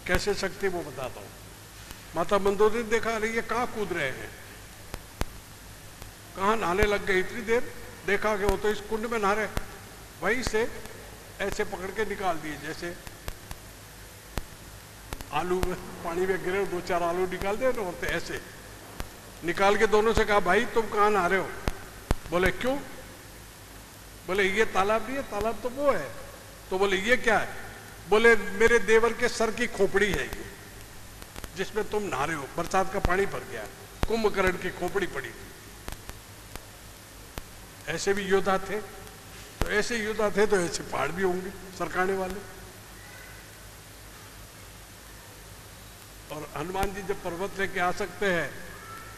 कैसे शक्ति वो बताता हूं। माता मंदोदरी ने देखा अरे ये कहाँ कूद रहे हैं, कहाँ नहाने लग गए। इतनी देर देखा कि वो तो इस कुंड में नहा रहे। वहीं से ऐसे पकड़ के निकाल दिए, जैसे आलू पानी में गिरे, 2-4 आलू निकाल दे और तो ऐसे निकाल के दोनों से कहा भाई तुम कहाँ नहा रहे हो? बोले क्यों? बोले ये तालाब नहीं है, तालाब तो वो है। तो बोले ये क्या है? बोले मेरे देवर के सर की खोपड़ी है ये, जिसमें तुम नहा रहे हो। बरसात का पानी भर गया, कुंभकर्ण की खोपड़ी पड़ी थी। ऐसे भी योद्धा थे, तो ऐसे योद्धा थे तो ऐसे पहाड़ भी होंगे सरकाने वाले। और हनुमान जी जब पर्वत लेके आ सकते हैं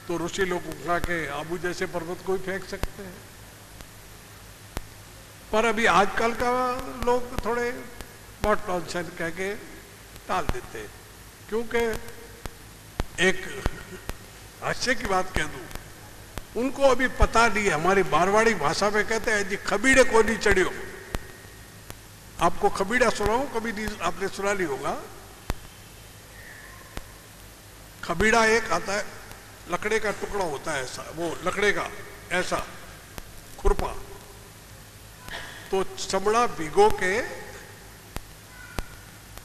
तो ऋषि लोग उठा के आबू जैसे पर्वत को ही फेंक सकते हैं। पर अभी आजकल का लोग थोड़े बहुत टॉन्शन कह के टाल देते हैं। क्योंकि एक हास्य की बात कह दूं, उनको अभी पता नहीं है। हमारी मारवाड़ी भाषा में कहते हैं जी खबीड़े को नहीं चढ़ियो। आपको खबीड़ा सुनाऊं, कभी नहीं आपने सुना नहीं होगा। खबीड़ा एक आता है, लकड़े का टुकड़ा होता है ऐसा, वो लकड़े का ऐसा खुरपा, तो चमड़ा भिगो के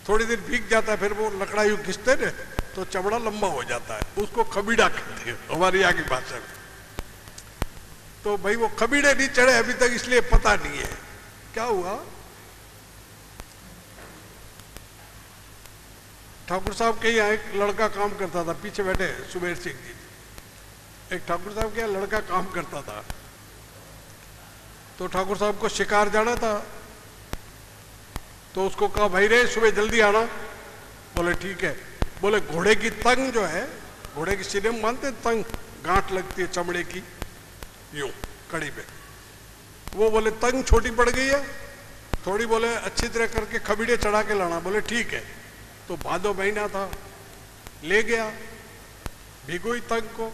थोड़ी देर भीग जाता है, फिर वो लकड़ा यूं घिसते ना तो चमड़ा लंबा हो जाता है, उसको खबीड़ा कहते हैं हमारी यहाँ की भाषा में। तो भाई वो खबीड़े नहीं चढ़े अभी तक, इसलिए पता नहीं है क्या हुआ। ठाकुर साहब के यहाँ एक लड़का काम करता था, पीछे बैठे सुमेर सिंह जी। एक ठाकुर साहब के यहाँ लड़का काम करता था, तो ठाकुर साहब को शिकार जाना था, तो उसको कहा भाई रे सुबह जल्दी आना। बोले ठीक है। बोले घोड़े की तंग जो है, घोड़े की सीने में मानते तंग, गांठ लगती है चमड़े की यूं कड़ी पे, वो बोले तंग छोटी पड़ गई है थोड़ी, बोले अच्छी तरह करके खबीड़े चढ़ा के लाना। बोले ठीक है। तो भादो महीना था, ले गया भिगोई तंग को।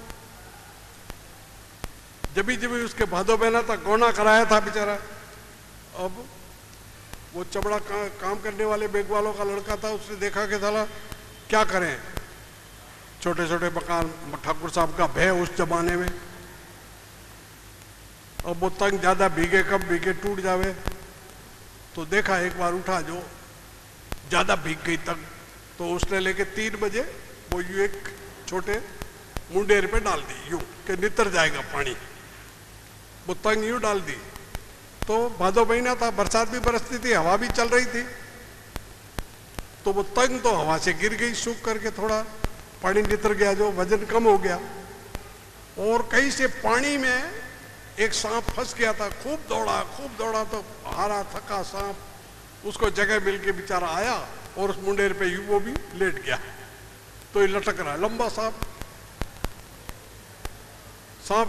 जबी जबी उसके भादो महीना था, गोना कराया था बेचारा। अब वो चमड़ा काम करने वाले बेग वालों का लड़का था, उसने देखा कि साला क्या करें, छोटे छोटे मकान, ठाकुर साहब का भय उस जमाने में। अब वो तंग ज्यादा भीगे, कम भीगे टूट जावे, तो देखा एक बार उठा जो ज्यादा भीग गई तंग, तो उसने लेके 3 बजे वो यूं एक छोटे मुंडेर पे डाल दी, यूं कि नितर जाएगा पानी। वो तंग यूं डाल दी, तो भादो महीना था, बरसात भी बरसती थी, हवा भी चल रही थी, तो वो तंग तो हवा से गिर गई, सूख करके थोड़ा पानी नितर गया, जो वजन कम हो गया। और कहीं से पानी में एक सांप फंस गया था, खूब दौड़ा तो हारा थका सांप उसको जगह मिल के बेचारा आया और उस मुंडेर पे वो भी लेट गया। तो ये लटक रहा है, लंबा सांप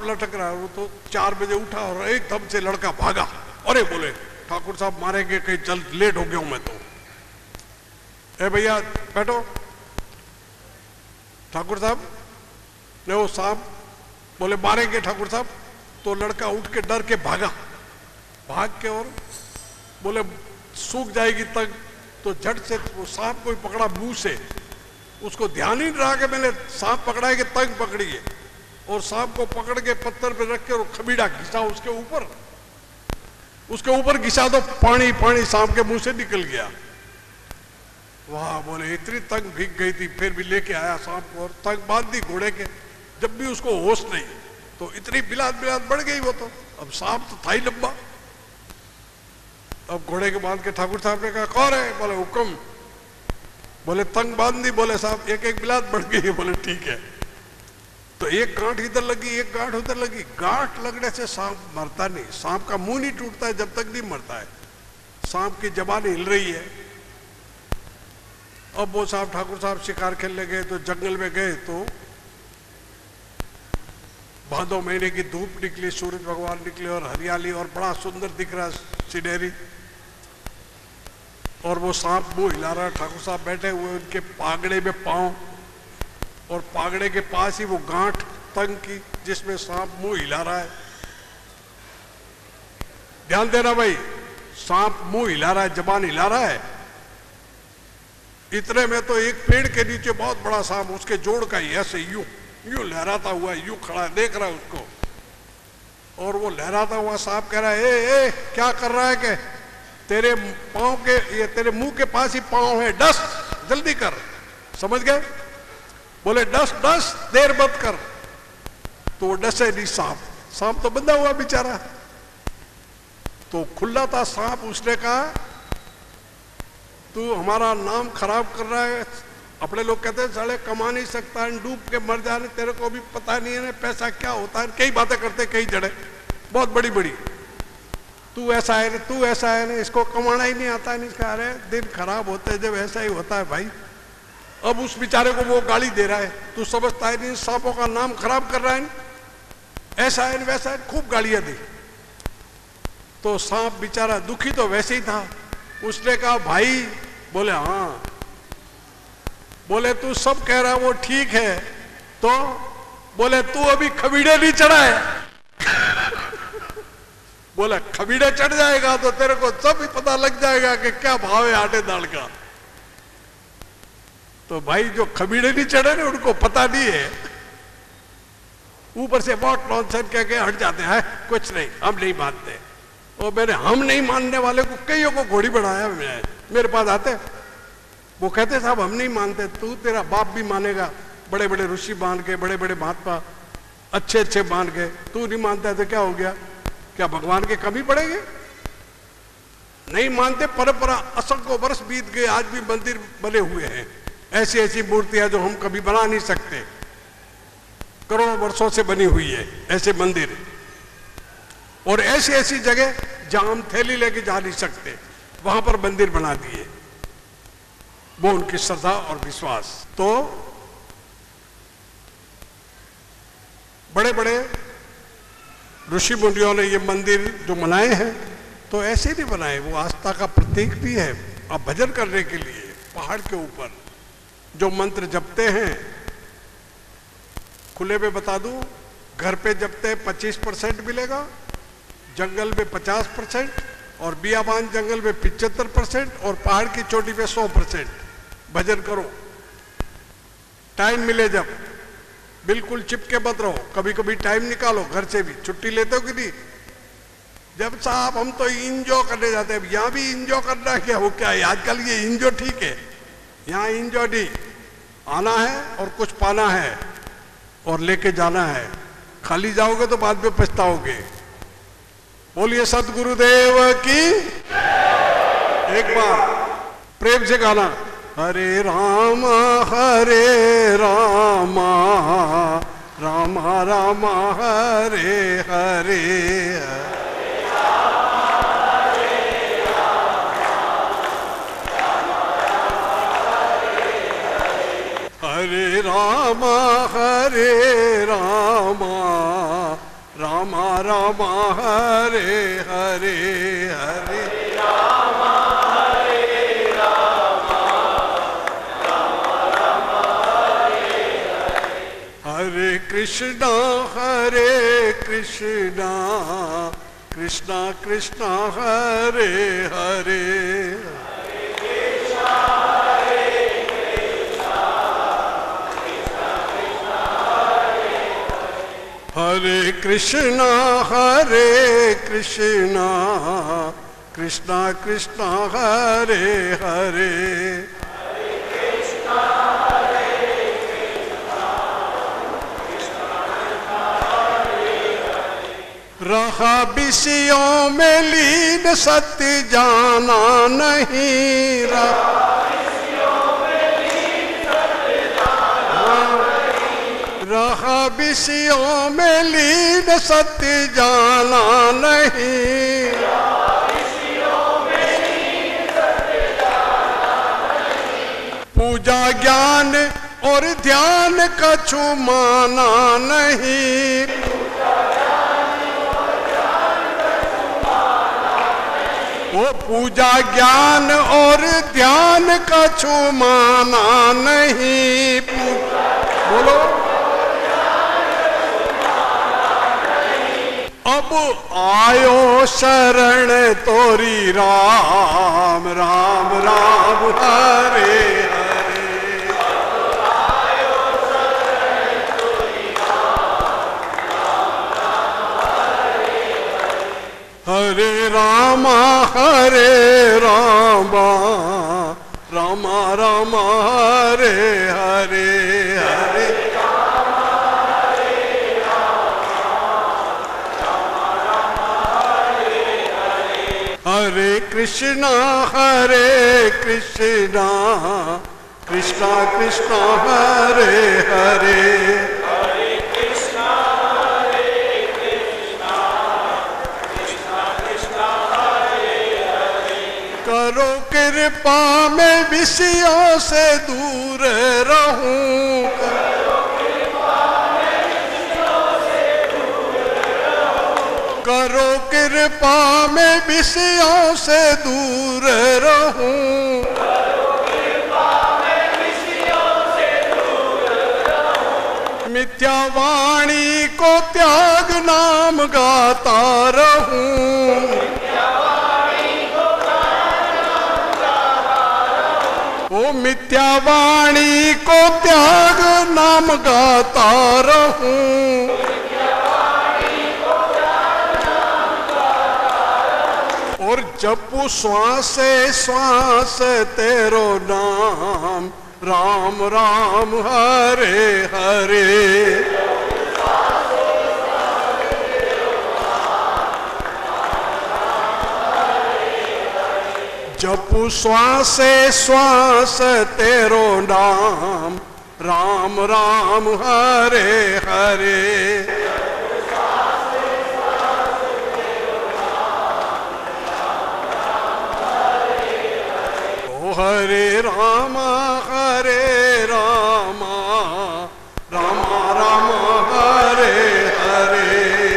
लटक रहा है। वो तो 4 बजे उठा और एकदम से लड़का भागा। अरे बोले ठाकुर साहब मारेंगे, कहीं जल्द लेट हो गया हूं मैं तो। ए भैया बैठो। ठाकुर साहब ने वो सांप बोले मारेंगे ठाकुर साहब। तो लड़का उठ के डर के भागा, भाग के और बोले सूख जाएगी तंग। तो झट से वो सांप को पकड़ा मुंह से, उसको ध्यान ही नहीं रहा कि मैंने सांप पकड़ा है कि तंग पकड़ी है, और सांप को पकड़ के पत्थर पे रख के और खबीड़ा घिसा उसके ऊपर घिसा तो पानी पानी सांप के मुंह से निकल गया। वाह बोले इतनी तंग भीग गई थी, फिर भी लेके आया सांप को और तंग बांध दी घोड़े के। जब भी उसको होश नहीं तो इतनी बिलात बढ़ गई वो, तो अब सांप तो था ही लंबा। अब घोड़े के बांध के ठाकुर साहब ने कहा कौन है? बोले हुक्म। बोले तंग बांध दी। बोले साहब एक एक बिलात बढ़ गई है। बोले ठीक है। तो एक गांठ इधर लगी, एक गांठ उधर लगी। गांठ लगने से सांप मरता नहीं, सांप का मुंह नहीं टूटता है जब तक नहीं मरता है, सांप की जबान हिल रही है। अब वो साहब ठाकुर साहब शिकार खेलने गए तो जंगल में गए तो भादो महीने की धूप निकली, सूरज भगवान निकले और हरियाली और बड़ा सुंदर दिख रहा सीनरी। और वो सांप मुंह हिला रहा, ठाकुर साहब बैठे हुए उनके पागड़े में पांव, और पागड़े के पास ही वो गांठ तंग की जिसमें सांप मुंह हिला रहा है। ध्यान देना भाई, सांप मुंह हिला रहा है, जबान हिला रहा है। इतने में तो एक पेड़ के नीचे बहुत बड़ा सांप उसके जोड़ का ही ऐसे यूं यूं लहराता हुआ यूं खड़ा है, देख रहा है उसको। और वो लहराता हुआ सांप कह रहा है ए क्या कर रहा है? के तेरे पांव के, ये तेरे मुंह के पास ही पांव है, डस जल्दी कर। समझ गए? बोले डस डस देर मत कर। तो डसे नहीं सांप, सांप तो बंधा हुआ बेचारा। तो खुला था सांप, उसने कहा तू हमारा नाम खराब कर रहा है। अपने लोग कहते हैं साले कमा नहीं सकता है, डूब के मर जाने, तेरे को भी पता नहीं है पैसा क्या होता है। कई बातें करते, कई जड़े बहुत बड़ी बड़ी, तू ऐसा है, तू ऐसा है, इसको कमाना ही नहीं आता है। नहीं कह रहे दिन खराब होते हैं जब ऐसा ही होता है भाई। अब उस बेचारे को वो गाली दे रहा है, तू समझता है नहीं सांपों का नाम खराब कर रहा है, ऐसा है वैसा है, खूब गालियां दी। तो सांप बेचारा दुखी तो वैसे ही था। उसने कहा भाई, बोले हाँ। बोले तू सब कह रहा है वो ठीक है, तो बोले तू अभी खबीड़े नहीं चढ़ा है। बोले खबीड़े चढ़ जाएगा तो तेरे को सब ही पता लग जाएगा कि क्या भाव है आटे दाल का। तो भाई जो खबीड़े नहीं चढ़े ना उनको पता नहीं है, ऊपर से बहुत नॉनसेंस कह के हट जाते हैं, कुछ नहीं हम नहीं मानते। और मैंने हम नहीं मानने वाले को कईयों को घोड़ी बढ़ाया, मेरे पास आते, वो कहते साहब हम नहीं मानते। तू तेरा बाप भी मानेगा, बड़े बड़े ऋषि मान के, बड़े बड़े महात्मा अच्छे अच्छे मान के, तू नहीं मानता है तो क्या हो गया? क्या भगवान के कमी पड़ेंगे? नहीं मानते। परंपरा असंख्य वर्ष बीत गए, आज भी मंदिर बने हुए हैं, ऐसी ऐसी मूर्तियां जो हम कभी बना नहीं सकते, करोड़ों वर्षों से बनी हुई है ऐसे मंदिर। और ऐसी ऐसी जगह जहां हम थैली लेके जा नहीं सकते, वहां पर मंदिर बना दिए। वो उनकी श्रद्धा और विश्वास। तो बड़े बड़े ऋषि मुनियों ने ये मंदिर जो बनाए हैं तो ऐसे नहीं बनाए, वो आस्था का प्रतीक भी है। अब भजन करने के लिए पहाड़ के ऊपर जो मंत्र जपते हैं, खुले में बता दूं, घर पे जपते 25% मिलेगा, जंगल में 50%, और बियाबान जंगल में 75%, और पहाड़ की चोटी पे 100%। भजन करो, टाइम मिले जब, बिल्कुल चिपके मत रहो। कभी कभी टाइम निकालो, घर से भी छुट्टी लेते हो कि नहीं? जब साहब हम तो इंजॉय करने जाते हैं, यहाँ भी इंजॉय करना है क्या? वो क्या है आजकल ये इंजॉय ठीक है, यहाँ इंजॉय नहीं, आना है और कुछ पाना है और लेके जाना है। खाली जाओगे तो बाद में पछताओगे। बोलिए सतगुरुदेव की। एक बार प्रेम से गाना, हरे राम राम राम हरे हरे, हरे राम राम राम हरे हरे, हरे राम कृष्णा हरे कृष्णा कृष्णा कृष्णा हरे हरे हरे कृष्णा कृष्णा कृष्णा हरे हरे रहा विषयों में लीन सत्य जाना नहीं रहा विषयों में लीन सत्य जाना नहीं पूजा ज्ञान और ध्यान कछु माना नहीं वो पूजा ज्ञान और ध्यान कछु माना नहीं बोलो अब आयो शरण तोरी राम राम राम हरे हरे रामा रामा रामा हरे हरे हरे हरे कृष्णा कृष्णा कृष्णा हरे हरे करो कृपा में विषयों से दूर रहूं करो कृपा में विषयों से दूर रहूं मिथ्या वाणी को त्याग नाम गाता रहूं वो मिथ्या वाणी को त्याग नाम गाता रहूं और जपू श्वास श्वास तेरो नाम राम राम हरे हरे जपू श्वास श्वास तेरो नाम राम राम हरे हरे ओ हरे रामा रामा रामा हरे हरे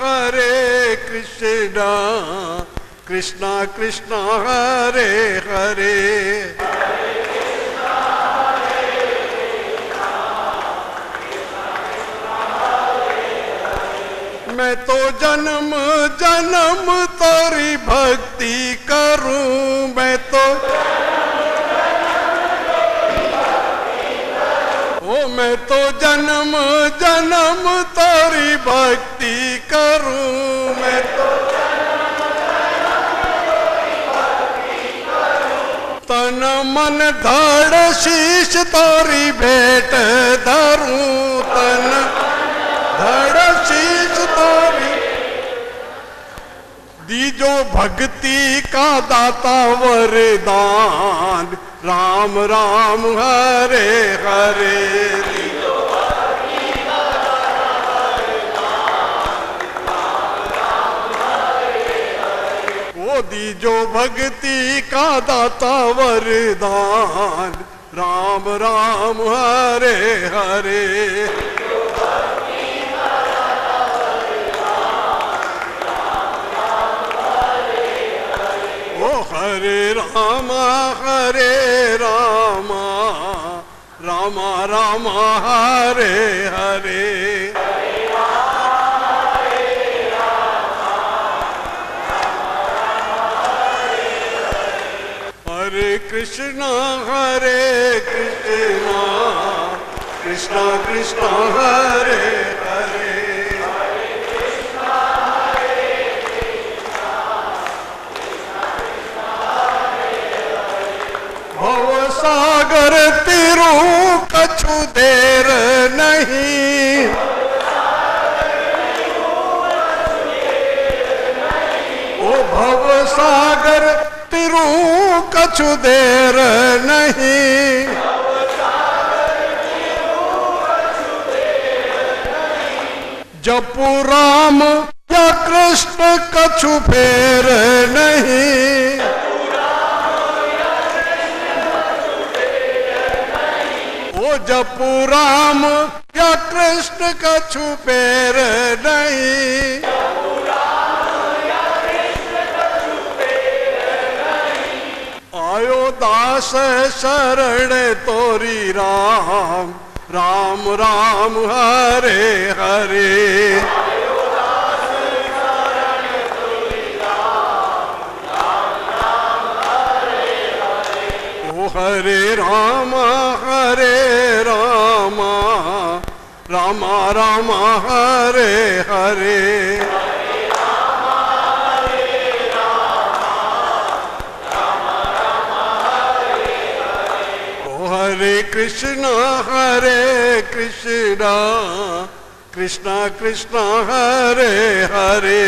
हरे कृष्णा कृष्णा कृष्णा हरे हरे मैं तो जन्म जन्म तेरी भक्ति करूं मैं तो मैं तो जन्म जन्म तेरी भक्ति करूं मैं तो तन मन धड़ शीश तोरी भेंट धरूं तन धड़ शीश तोरी दीजो भक्ति का दाता वरदान राम राम हरे हरे वो दीजो भक्ति का दाता वरदान राम राम हरे हरे राम हरे राम राम राम हरे हरे हरे कृष्णा कृष्णा कृष्णा हरे हरे भव सागर तिरु कछु देर नहीं ओ भव सागर तिरु कछु देर नहीं जपु राम या कृष्ण कछु फेर नहीं ओ जपु राम या कृष्ण कछु फेर नहीं आयो दास शरण तोरी राम राम राम हरे हरे ओ हरे राम राम राम हरे हरे हरे कृष्णा कृष्णा कृष्णा हरे हरे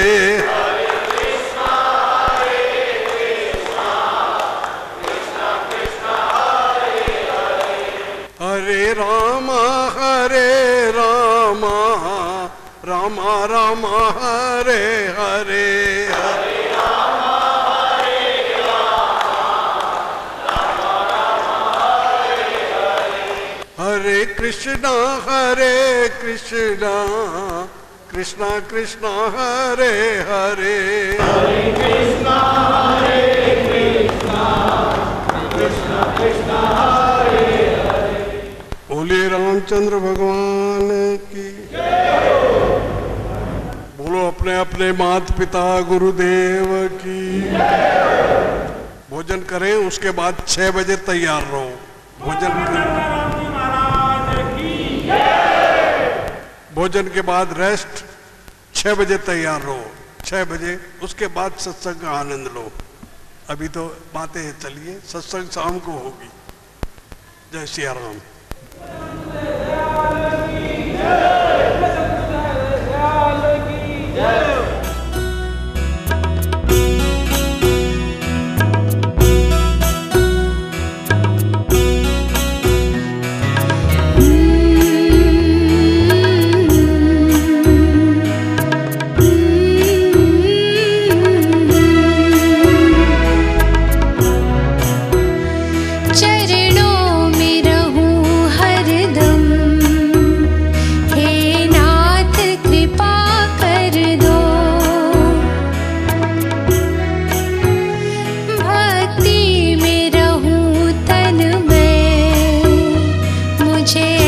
हरे राम राम राम हरे हरे हरे कृष्णा कृष्णा कृष्णा हरे हरे हरे कृष्णा कृष्णा कृष्णा हरे हरे बोले रामचंद्र भगवान की बोलो अपने अपने माता पिता गुरुदेव की भोजन करें उसके बाद 6 बजे तैयार रहो भोजन के बाद रेस्ट 6 बजे तैयार रहो 6 बजे उसके बाद सत्संग का आनंद लो अभी तो बातें चलिए सत्संग शाम को होगी जय सिया राम मुझे